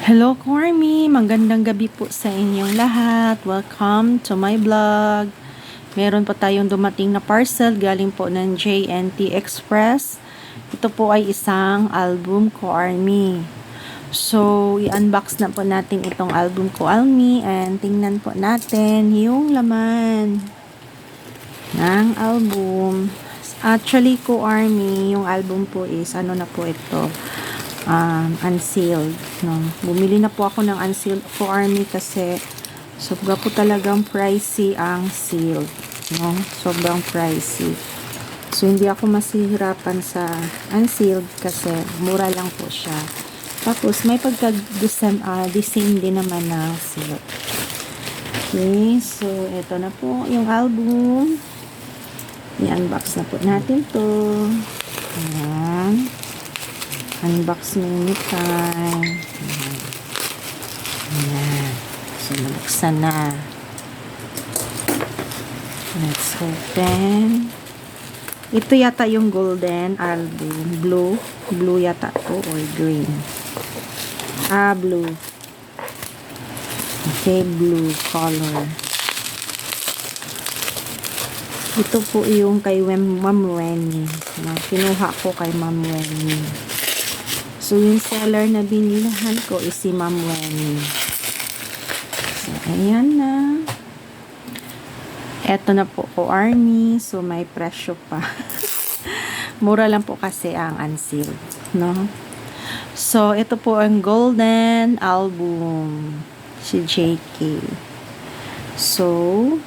Hello, Cormy! Magandang gabi po sa inyong lahat. Welcome to my vlog. Meron po tayong dumating na parcel galing po ng JNT Express. Ito po ay isang album ko, Army. So, i-unbox na po natin itong album ko, Army, and tingnan po natin yung laman ng album. Actually, ko, Army, yung album po is, ano na po ito, unsealed, no? Bumili na po ako ng unsealed po, Army, kasi sobra po talagang pricey ang sealed, no? Sobrang pricey. So, hindi ako masihirapan sa unsealed kasi mura lang po siya. Tapos, may design din naman ng sealed. Okay, so, ito na po yung album. I-unbox na po natin to. Ayan. Unbox mini time. Ayan. So, nabuksan na. Let's open. Ito yata yung golden album. Blue. Blue yata to or green. Blue. Okay, blue color. Ito po yung kay Ma'am Wenny. Kinuha ko kay Ma'am Wenny. So, yung seller na binilahan ko is si Ma'am Wenny. So, ayan na. Eto na po ko, Army. So, may presyo pa. Mura lang po kasi ang unsealed, no? So, ito po ang golden album. Si JK. So,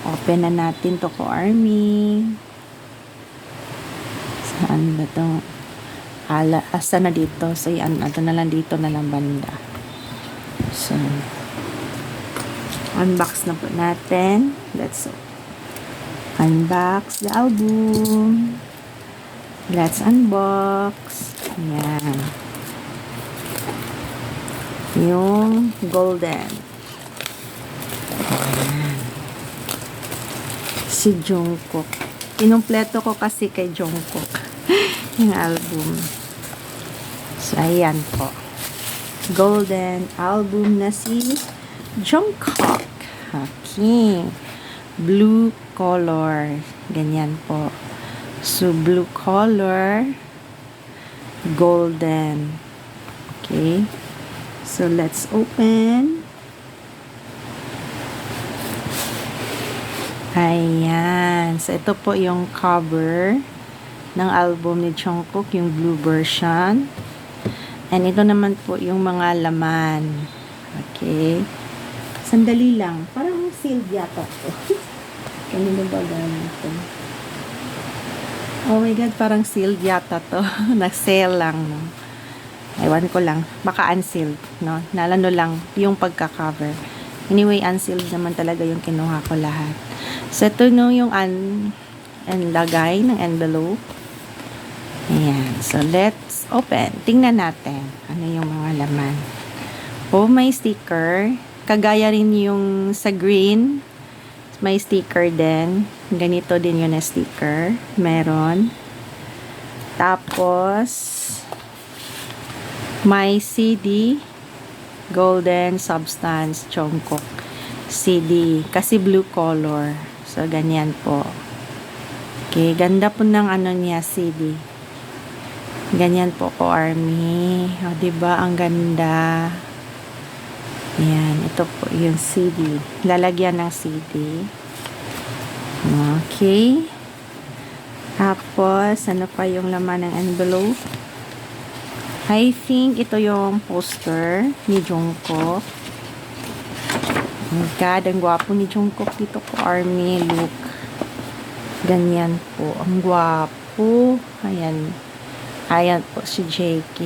open na natin to ko, Army. Saan ba to? Asa na dito? So, yan. Ito na lang dito na lang banda. So, unbox na po natin. Let's unbox the album. Let's unbox. Yan. Yung golden. Yan. Si Jungkook. Inumpleto ko kasi kay Jungkook yung album. So, ayan po. Golden album na si Jungkook. Okay. Blue color. Ganyan po. So, blue color. Golden. Okay. So, let's open. Ayan. So, ito po yung cover ng album ni Jungkook, yung blue version. And ito naman po yung mga laman. Okay. Sandali lang. Parang sealed yata to. Kanino ba galing to? Oh my God, parang sealed yata to. Nag-sale lang, no? Ewan ko lang. Baka unsealed, no? Nalano lang yung pagka-cover. Anyway, unsealed naman talaga yung kinuha ko lahat. So, ito no yung lagay ng envelope. Ayan. So, let's open. Tingnan natin ano yung mga laman. Oh, may sticker. Kagaya rin yung sa green. May sticker din. Ganito din yung na sticker. Meron. Tapos, may CD. Golden Substance Jungkook CD. Kasi blue color. So, ganyan po. Okay. Ganda po ng ano niya, CD. Ganyan po ko, Army. O, diba? Ang ganda. Ayan. Ito po yung CD. Lalagyan ng CD. Okay. Tapos, ano pa yung laman ng envelope? I think ito yung poster ni Jungkook. Oh my God, ang gwapo ni Jungkook dito ko, Army. Look. Ganyan po. Ang gwapo. Ayan. Ayan po si JK.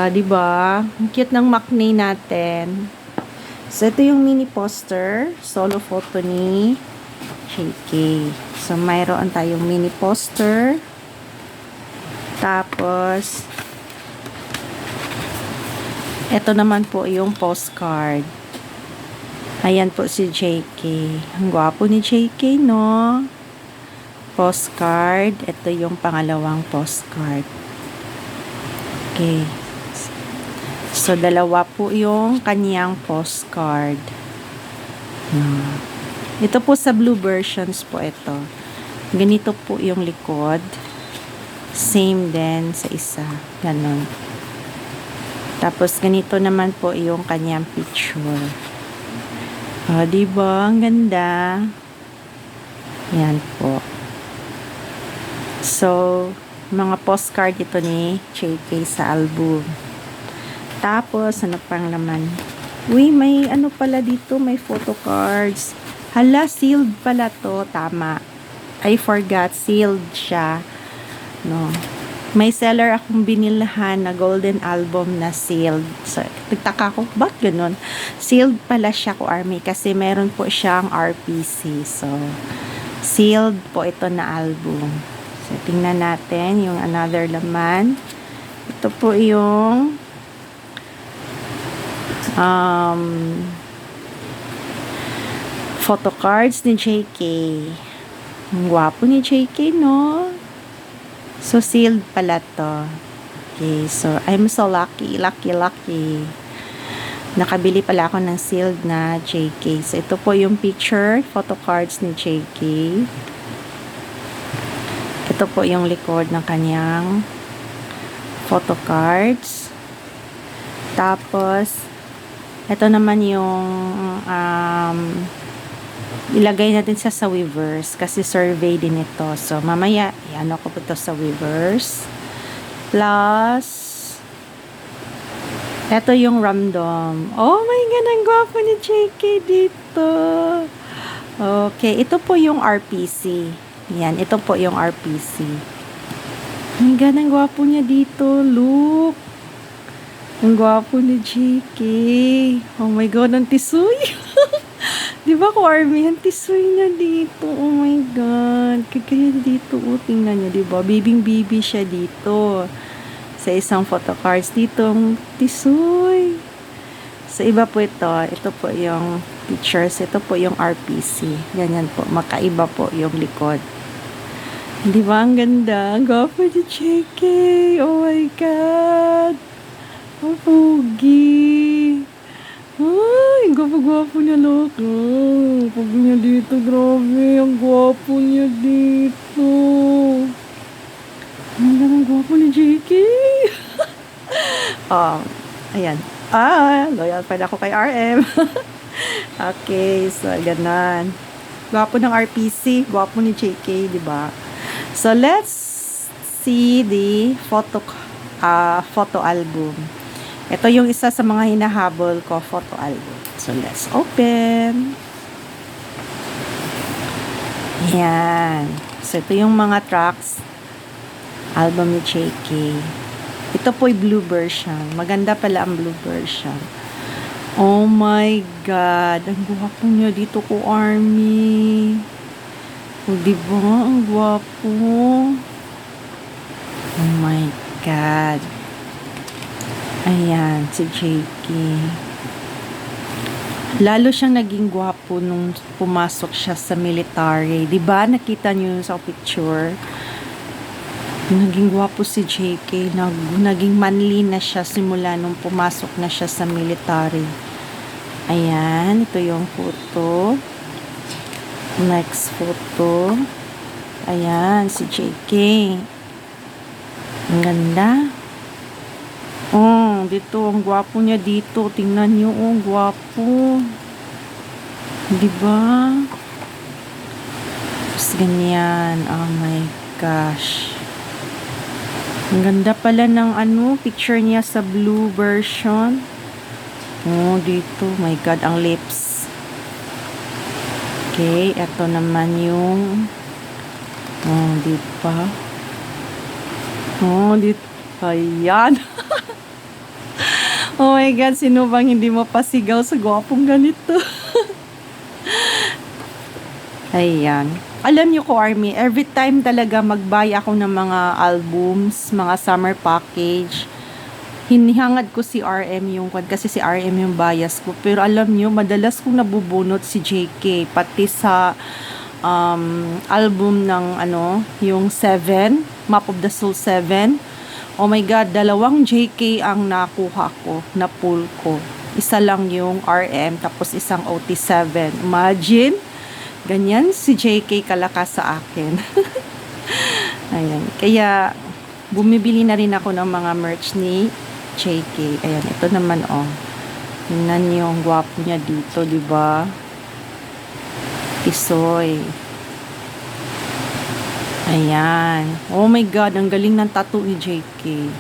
Diba? Ang cute ng maknae natin. So, ito yung mini poster. Solo photo ni JK. So, mayroon tayong mini poster. Tapos, ito naman po yung postcard. Ayan po si JK. Ang gwapo ni JK, no? Postcard. Ito yung pangalawang postcard. Okay. So, dalawa po yung kanyang postcard. Ito po sa blue versions po ito. Ganito po yung likod. Same din sa isa. Ganon. Tapos, ganito naman po yung kanyang picture. O, diba? Ang ganda. Yan po. So, mga postcard ito ni JK sa album. Tapos, ano pang naman? Uy, may ano pala dito, may photo cards. Hala, sealed pala to. Tama. I forgot, sealed siya. No. May seller akong binilahan na golden album na sealed. So, nagtaka ko, ba't ganun? Sealed pala siya ko, Army, kasi meron po siyang RPC. So, sealed po ito na album. So, tingnan natin yung another laman. Ito po yung photo cards ni JK. Ang gwapo ni JK, no? So, sealed pala to. Okay, so, I'm so lucky. Lucky. Nakabili pala ako ng sealed na JK. So, ito po yung picture, photo cards ni JK. Ito po yung likod ng kanyang photo cards. Tapos, ito naman yung ilagay natin sa Weverse kasi survey din ito. So, mamaya, ano ko po ito sa Weverse. Plus, ito yung random. Oh my God, ang gwapo ni JK dito. Okay, ito po yung RPC. Yan, ito po yung RPC. Oh my God, ang gwapo niya dito. Look. Ang gwapo ni JK. Oh my God, ang tisoy. Diba ko, Army? Ang tisoy niya dito. Oh my God. Kagaya dito. Oh, tingnan niya, diba? Bibing-bibi siya dito. Sa isang photo cards dito. Ang tisoy. Sa iba po ito. Ito po yung pictures. Ito po yung RPC. Ganyan po. Makaiba po yung likod. Diba? Ang ganda. Ang gwapo ni JK. Oh my God. Ang pugi. Ay, ang gwapo-gwapo niya, look. Oh, pag niya dito, grabe. Ang gwapo niya dito. Ang gwapo ni JK. Ayan. Loyal pa na ako kay RM. Okay, so, ganon. Gwapo ng RPC. Gwapo ni JK, diba? So, let's see the photo album. Ito yung isa sa mga hinahabol ko, photo album. So, let's open. Yan. So, ito yung mga tracks. Album ni JK. Ito po yung blue version. Maganda pala ang blue version. Oh my God. Ang gwapo niya dito ko, Army. O, diba? Ang gwapo. Oh my God. Ayan, si JK. Lalo siyang naging gwapo nung pumasok siya sa military. Diba? Nakita niyo sa picture. Naging gwapo si JK. Naging manly na siya simula nung pumasok na siya sa military. Ayan, ito yung photo. Next photo. Ayan, si JK. Ang ganda. Oh, dito, ang gwapo niya dito. Tingnan niyo, oh, ang gwapo. Diba? Tapos ganyan. Oh my gosh. Ang ganda pala ng picture niya sa blue version. Oh, dito. My God, ang lips. Okay, eto naman yung diba? Oh, dito. Ayan. Oh my God, sino bang hindi mapasigaw sa gwapong ganito? Ayan. Alam niyo ko, Army, every time talaga mag-buy ako ng mga albums, mga summer package, hinihangad ko si RM kasi si RM yung bias ko. Pero alam niyo, madalas kong nabubunot si JK, pati sa album ng yung 7, Map of the Soul 7. Oh my God, dalawang JK ang nakuha ko, na pull ko. Isa lang yung RM, tapos isang OT7. Imagine, ganyan si JK kalakas sa akin. Ayan, kaya bumibili na rin ako ng mga merch ni JK. Ayan, ito naman oh. Tingnan yung gwapo niya dito, di ba? Tisoy. Ayan. Oh my God, ang galing ng tattoo ni JK.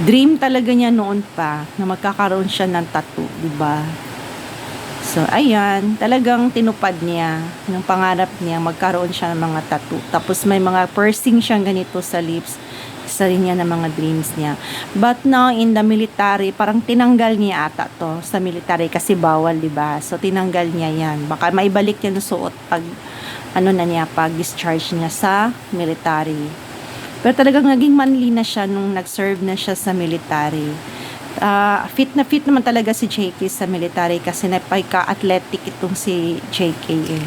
Dream talaga niya noon pa na magkakaroon siya ng tattoo, di ba? So, ayan, talagang tinupad niya ng pangarap niya magkaroon siya ng mga tattoo. Tapos may mga piercing siyang ganito sa lips. Isa rin niya ng mga dreams niya. But now, in the military, parang tinanggal niya ata to sa military kasi bawal, di ba? So, tinanggal niya yan. Baka maibalik niya ng suot pag, ano na niya, pag discharge niya sa military. Pero talagang naging manly na siya nung nag-serve na siya sa military. Fit na fit naman talaga si JK sa military kasi napaka-athletic itong si JK eh.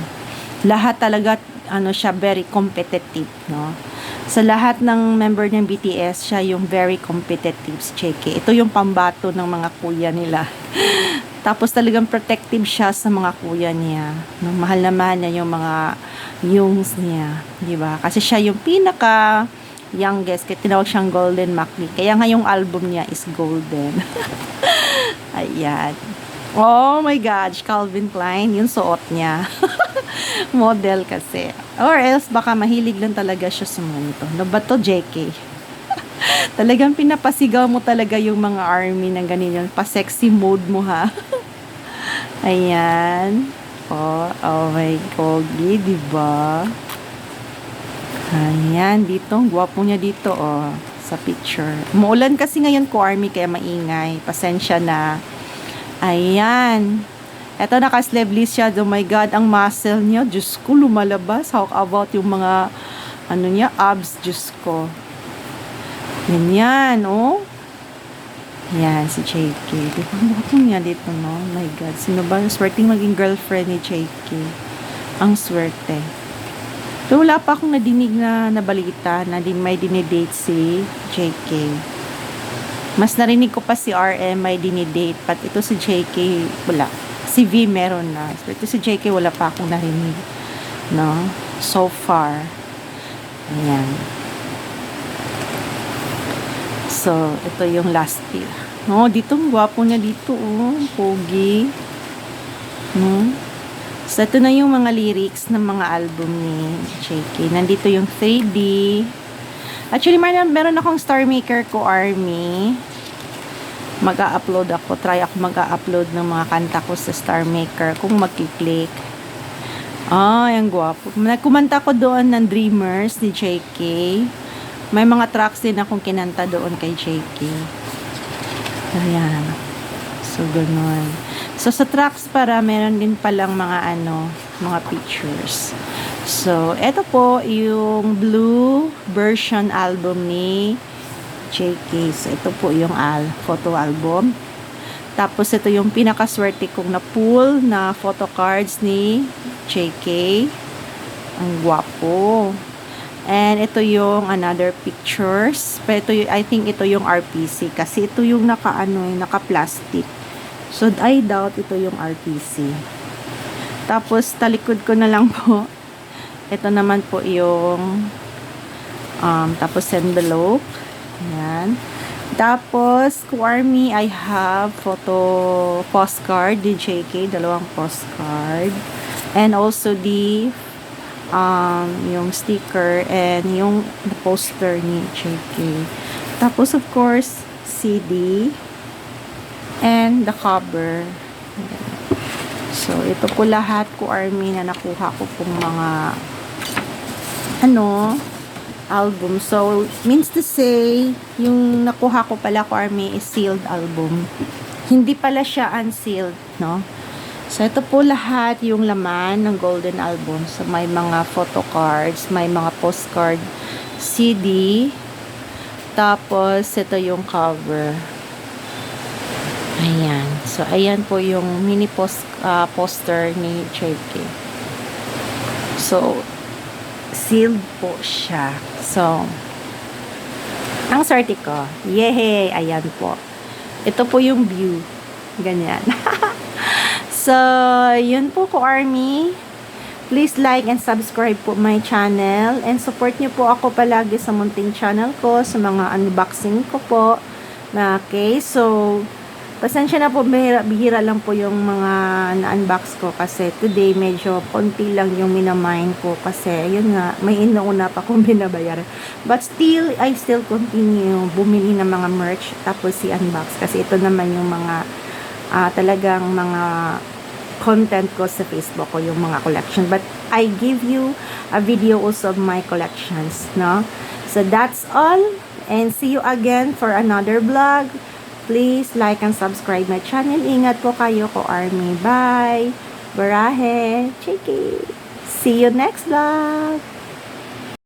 Lahat talaga, ano siya, very competitive, no? Sa lahat ng member ng BTS, siya yung very competitive si JK. Ito yung pambato ng mga kuya nila. Tapos talagang protective siya sa mga kuya niya. No, mahal naman niya yung mga youngs niya, di ba? Kasi siya yung pinaka youngest, kaya tinawag siyang Golden Mackie. Kaya nga yung album niya is golden. Ayan. Oh my gosh, Calvin Klein, yung suot niya. Model kasi. Or else, baka mahilig lang talaga siya sa mga ito. No ba to, JK? Talagang pinapasigaw mo talaga yung mga army ng ganyan. Pa-sexy mode mo, ha? Ayan. Oh my Kogi, diba? Ayan, dito. Gwapo niya dito, oh. Sa picture. Umuulan kasi ngayon ko, army, kaya maingay. Pasensya na. Ayan. Eto, naka-sleeveless siya. Oh my God, ang muscle niya. Diyos ko, lumalabas. How about yung mga, ano niya, abs, Diyos ko. Ganyan, oh. Yan, si JK. Diba niya dito, no? Oh my God. Sino ba? Swerte maging girlfriend ni JK. Ang swerte. Pero wala pa akong nadinig na nabalita na may dinidate si JK. Mas narinig ko pa si RM may dinidate. But ito si JK, wala. Si V meron na. So, ito si JK, wala pa akong narinig. No? So far. Ayan. So, ito yung last year. No, dito, gwapo niya dito, oh. Pogi. No? So, ito na yung mga lyrics ng mga album ni JK. Nandito yung 3D. Actually, meron akong Star Maker ko, Army. Mag-a-upload ako. Try ako mag-a-upload ng mga kanta ko sa Star Maker kung mag-click. Yung gwapo. Kumanta ko doon ng Dreamers ni JK. May mga tracks din akong kinanta doon kay JK. Ayan. So, ganun. So, sa tracks para meron din palang mga mga pictures. So, eto po yung blue version album ni JK. So, ito po yung photo album. Tapos, ito yung pinakaswerte kong na-pull na photo cards ni JK. Ang gwapo. And ito yung another pictures. Pero ito, I think ito yung RPC. Kasi ito yung naka-plastic. So, I doubt ito yung RPC. Tapos, talikod ko na lang po. Ito naman po yung tapos envelope. Ayan. Tapos, Army, I have photo postcard di JK. Dalawang postcard. And also yung sticker and yung poster ni JK. Tapos, of course, CD and the cover. So, ito po lahat ko, Army, na nakuha ko pong mga album. So, means to say, yung nakuha ko pala ko, Army, is sealed album. Hindi pala siya unsealed, no? So, ito po lahat yung laman ng Golden Album. So, may mga photo cards, may mga postcard, CD, tapos, ito yung cover. Ayan. So, ayan po yung mini poster ni JK. So, sealed po siya. So, Ang swerte ko. Yehey! Ayan po. Ito po yung view. Ganyan. So, yun po ko Army. Please like and subscribe po my channel. And support nyo po ako palagi sa munting channel ko, sa mga unboxing ko po. Okay, so, pasensya na po, bihira lang po yung mga na-unbox ko kasi today medyo konti lang yung minamind ko kasi yun nga, may inuuna pa akong binabayaran. But still, I still continue bumili ng mga merch tapos i-unbox kasi ito naman yung mga talagang mga content ko sa Facebook ko, yung mga collection. But I give you a video also of my collections, no? So that's all, and see you again for another vlog. Please like and subscribe my channel. Ingat po kayo ko Army. Bye! Barahe! Chiki! See you next vlog!